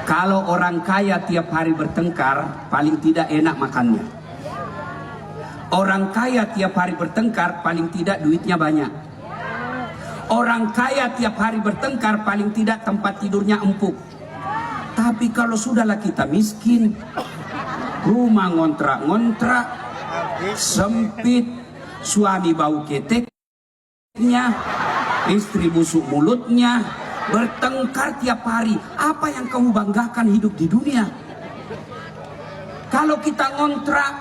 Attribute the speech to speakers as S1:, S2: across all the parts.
S1: Kalau orang kaya tiap hari bertengkar, paling tidak enak makannya. Orang kaya tiap hari bertengkar, paling tidak duitnya banyak. Orang kaya tiap hari bertengkar, paling tidak tempat tidurnya empuk. Tapi kalau sudahlah kita miskin, rumah ngontrak-ngontrak, sempit, suami bau keteknya, istri busuk mulutnya, bertengkar tiap hari. Apa yang kamu banggakan hidup di dunia? Kalau kita ngontrak,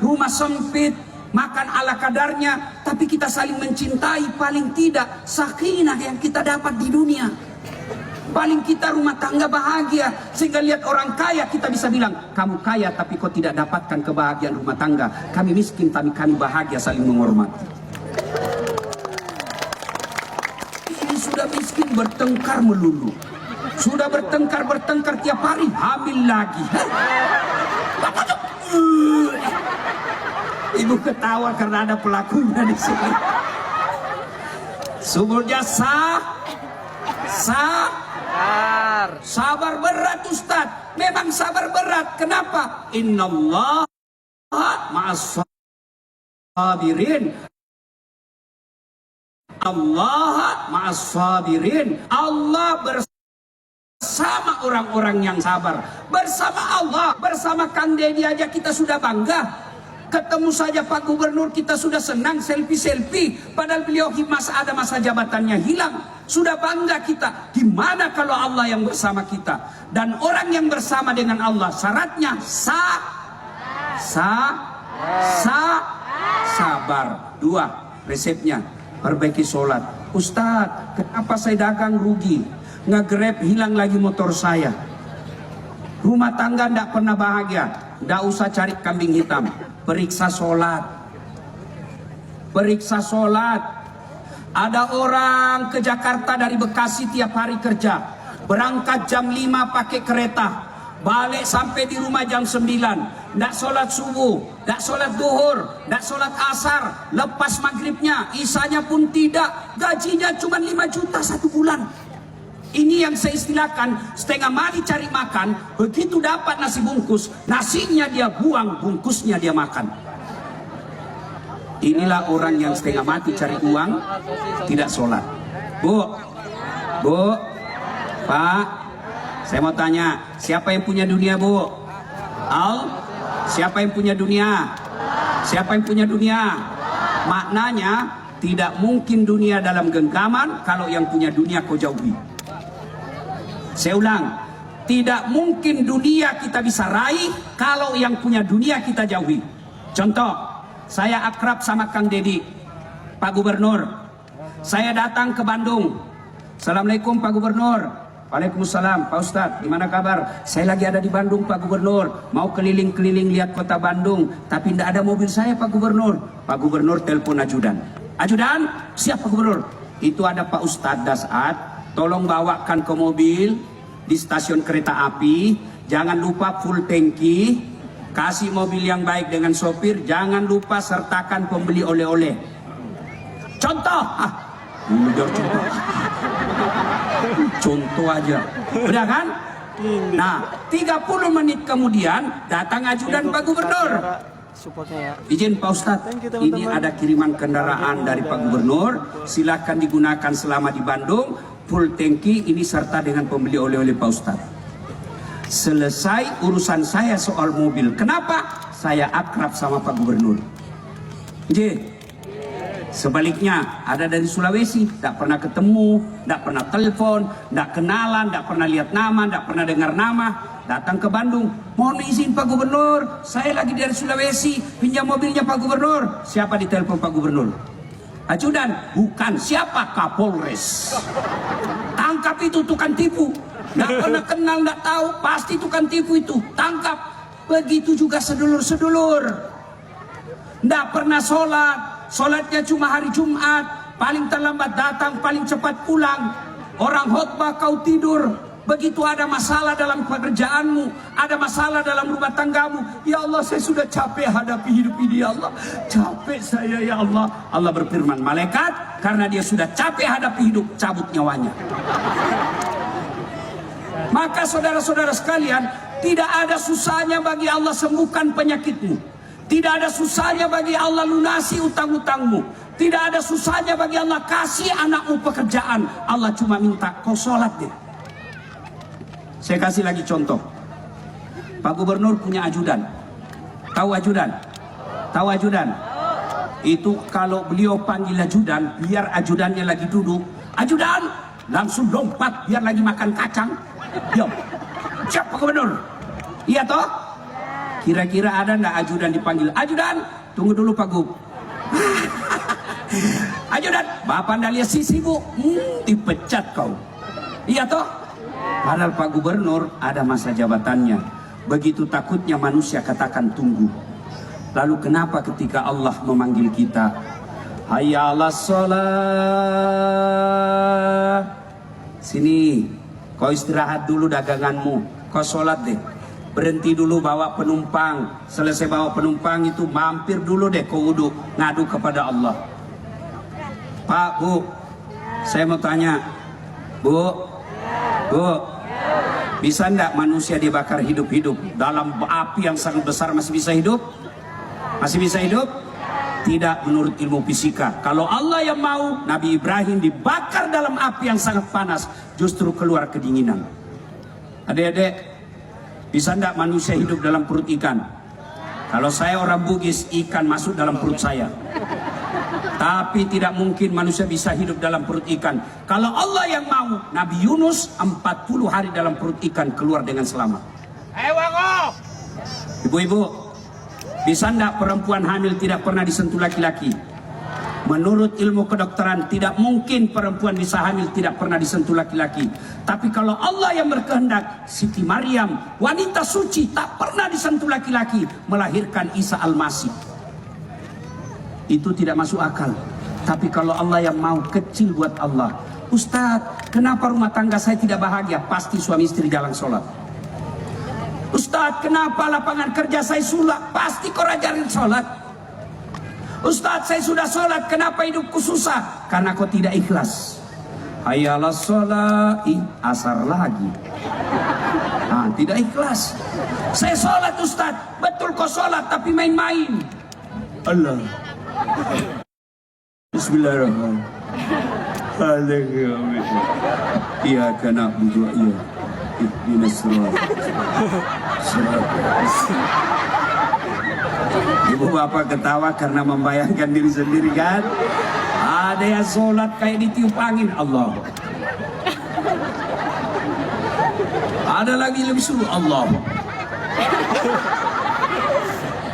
S1: rumah sempit, makan ala kadarnya, tapi kita saling mencintai, paling tidak sakinah yang kita dapat di dunia. Paling kita rumah tangga bahagia, sehingga lihat orang kaya kita bisa bilang, kamu kaya tapi kau tidak dapatkan kebahagiaan rumah tangga. Kami miskin tapi kami bahagia, saling menghormati. Sudah miskin bertengkar melulu, sudah bertengkar tiap hari, hamil lagi. Ibu ketawa karena ada pelakunya di sini. Sumbernya sabar berat Ustaz. Memang sabar berat. Kenapa? Innallaha ma'as sabirin. Allah ma'as sabirin. Allah bersama orang-orang yang sabar. Bersama Allah, bersama Kang Deddy aja kita sudah bangga. Ketemu saja Pak Gubernur kita sudah senang, selfie-selfie. Padahal beliau ada masa jabatannya hilang. Sudah bangga kita. Gimana kalau Allah yang bersama kita? Dan orang yang bersama dengan Allah syaratnya sabar. 2 resepnya. Perbaiki sholat. Ustadz, kenapa saya dagang rugi? Nge-grab hilang lagi motor saya. Rumah tangga tidak pernah bahagia. Tidak usah cari kambing hitam. Periksa sholat. Periksa sholat. Ada orang ke Jakarta dari Bekasi tiap hari kerja. Berangkat jam 5 pakai kereta. Balik sampai di rumah jam 9. Tidak sholat subuh, tidak sholat duhur, tidak sholat asar. Lepas maghribnya, isanya pun tidak. Gajinya cuma 5 juta 1 bulan. Ini yang saya istilahkan setengah mati cari makan. Begitu dapat nasi bungkus, nasinya dia buang, bungkusnya dia makan. Inilah orang yang setengah mati cari uang, tidak sholat. Bu, Pak, saya mau tanya, siapa yang punya dunia, Bu? Siapa yang punya dunia? Siapa yang punya dunia? Maknanya, tidak mungkin dunia dalam genggaman kalau yang punya dunia kau jauhi. Saya ulang, tidak mungkin dunia kita bisa raih kalau yang punya dunia kita jauhi. Contoh, saya akrab sama Kang Deddy, Pak Gubernur. Saya datang ke Bandung. Assalamualaikum Pak Gubernur. Waalaikumsalam, Pak Ustadz, gimana kabar? Saya lagi ada di Bandung, Pak Gubernur. Mau keliling-keliling lihat kota Bandung, tapi tidak ada mobil saya, Pak Gubernur. Pak Gubernur telepon ajudan. Ajudan, siap Pak Gubernur. Itu ada Pak Ustadz Dasat, tolong bawakan ke mobil di stasiun kereta api. Jangan lupa full tangki, kasih mobil yang baik dengan sopir. Jangan lupa sertakan pembeli oleh-oleh. Contoh, contoh aja, udah kan? Nah, 30 menit kemudian datang ajudan Pak Gubernur. Izin Pak Ustadz, ini ada kiriman kendaraan dari Pak Gubernur. Silakan digunakan selama di Bandung. Full tangki ini serta dengan pembeli oleh-oleh Pak Ustadz. Selesai urusan saya soal mobil. Kenapa? Saya akrab sama Pak Gubernur. Sebaliknya, ada dari Sulawesi, tidak pernah ketemu, tidak pernah telepon, tidak kenalan, tidak pernah lihat nama, tidak pernah dengar nama, datang ke Bandung. Mohon izin Pak Gubernur, saya lagi dari Sulawesi, pinjam mobilnya Pak Gubernur. Siapa ditelepon Pak Gubernur? Ajudan, bukan. Siapa? Kapolres. Tangkap itu tukang tipu. Tidak pernah kenal, tidak tahu, pasti tukang tipu itu. Tangkap. Begitu juga sedulur-sedulur. Tidak pernah sholat. Sholatnya cuma hari Jumat, paling terlambat datang, paling cepat pulang. Orang khotbah kau tidur. Begitu ada masalah dalam pekerjaanmu, ada masalah dalam rumah tanggamu, ya Allah saya sudah capek hadapi hidup ini ya Allah. Capek saya ya Allah. Allah berfirman, malaikat karena dia sudah capek hadapi hidup, cabut nyawanya. Maka saudara-saudara sekalian, tidak ada susahnya bagi Allah sembuhkan penyakitmu. Tidak ada susahnya bagi Allah lunasi utang-utangmu. Tidak ada susahnya bagi Allah kasih anakmu pekerjaan. Allah cuma minta kau sholat deh. Saya kasih lagi contoh. Pak Gubernur punya ajudan. Tahu ajudan? Tahu ajudan? Itu kalau beliau panggil ajudan, biar ajudannya lagi duduk, ajudan langsung lompat biar lagi makan kacang. Yo, siap Pak Gubernur? Iya toh? Kira-kira ada nggak ajudan dipanggil? Ajudan, tunggu dulu Pak Gub. Ajudan, Bapak anda lihat sisi bu, dipecat kau. Iya toh? Padahal Pak Gubernur ada masa jabatannya. Begitu takutnya manusia katakan tunggu. Lalu kenapa ketika Allah memanggil kita, hayya 'alas shalah, sini, kau istirahat dulu daganganmu, kau sholat deh. Berhenti dulu bawa penumpang. Selesai bawa penumpang itu mampir dulu deh kau wudhu, ngadu kepada Allah. Pak, Bu, saya mau tanya, Bu, bisa enggak manusia dibakar hidup-hidup dalam api yang sangat besar masih bisa hidup? Masih bisa hidup? Tidak menurut ilmu fisika. Kalau Allah yang mau, Nabi Ibrahim dibakar dalam api yang sangat panas, justru keluar kedinginan. Adik-adik, bisa enggak manusia hidup dalam perut ikan? Kalau saya orang Bugis, ikan masuk dalam perut saya. Tapi tidak mungkin manusia bisa hidup dalam perut ikan. Kalau Allah yang mau, Nabi Yunus 40 hari dalam perut ikan keluar dengan selamat. Ibu-ibu, bisa enggak perempuan hamil tidak pernah disentuh laki-laki? Menurut ilmu kedokteran tidak mungkin perempuan bisa hamil tidak pernah disentuh laki-laki. Tapi kalau Allah yang berkehendak, Siti Maryam, wanita suci, tak pernah disentuh laki-laki, melahirkan Isa Al-Masih. Itu tidak masuk akal. Tapi kalau Allah yang mau, kecil buat Allah. Ustadz, kenapa rumah tangga saya tidak bahagia? Pasti suami istri jarang sholat. Ustadz, kenapa lapangan kerja saya sulak? Pasti kau ajarin sholat. Ustadz, saya sudah sholat, kenapa hidupku susah? Karena kau tidak ikhlas. Hayya 'alas shalah, asar lagi. Tidak ikhlas. Saya sholat Ustadz, betul kau sholat tapi main-main. Allah. Bismillahirrahmanirrahim. Iya kena budu iya. Ibu bapak ketawa karena membayangkan diri sendiri kan. Ada yang sholat kayak ditiup angin. Allah. Ada lagi lebih suruh Allah.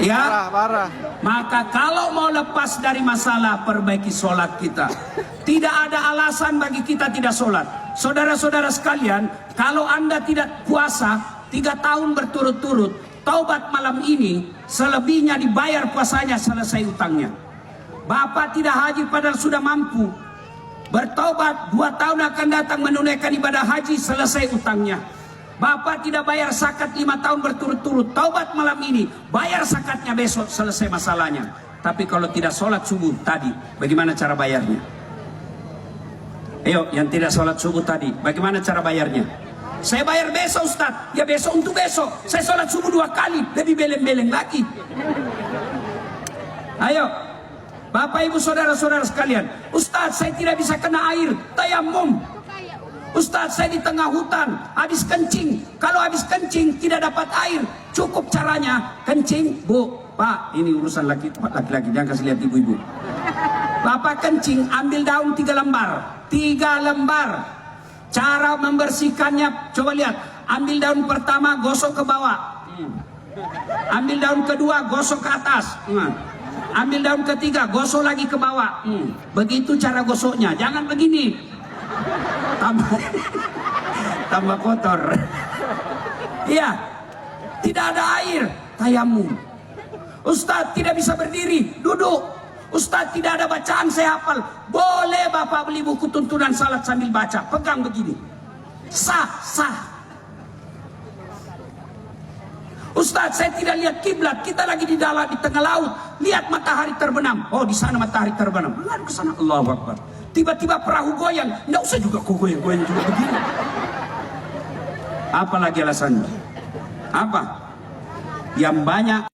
S1: Ya, parah. Maka kalau mau lepas dari masalah, perbaiki sholat kita. Tidak ada alasan bagi kita tidak sholat. Saudara-saudara sekalian, kalau anda tidak puasa 3 tahun berturut-turut, taubat malam ini, selebihnya dibayar puasanya, selesai utangnya. Bapak tidak haji padahal sudah mampu. Bertaubat 2 tahun akan datang menunaikan ibadah haji, selesai utangnya. Bapak tidak bayar zakat 5 tahun berturut-turut, taubat malam ini, bayar zakatnya besok, selesai masalahnya. Tapi kalau tidak sholat subuh tadi, bagaimana cara bayarnya? Ayo, yang tidak sholat subuh tadi, bagaimana cara bayarnya? Saya bayar besok Ustadz, ya besok untuk besok. Saya sholat subuh 2 kali, lebih beleng-beleng lagi. Ayo, Bapak Ibu Saudara-saudara sekalian, Ustadz saya tidak bisa kena air, tayamum. Ustadz saya di tengah hutan, habis kencing. Kalau habis kencing tidak dapat air, cukup caranya kencing. Bu, Pak, ini urusan laki-laki, jangan kasih lihat ibu-ibu. Bapak kencing, ambil daun 3 lembar. 3 lembar. Cara membersihkannya, coba lihat. Ambil daun pertama, gosok ke bawah. Ambil daun kedua, gosok ke atas. Ambil daun ketiga, gosok lagi ke bawah. Begitu cara gosoknya, jangan begini. Tambah kotor. Iya, tidak ada air, tayamum. Ustadz tidak bisa berdiri, duduk. Ustadz tidak ada bacaan saya hafal. Boleh Bapak beli buku tuntunan salat sambil baca, pegang begini. Sah. Ustadz saya tidak lihat kiblat, kita lagi di dalam di tengah laut, lihat matahari terbenam. Oh di sana matahari terbenam, lalu ke sana, Allahu Akbar. Tiba-tiba perahu goyang, nggak usah juga kok goyang-goyang juga begini. Apalagi alasannya? Apa? Yang banyak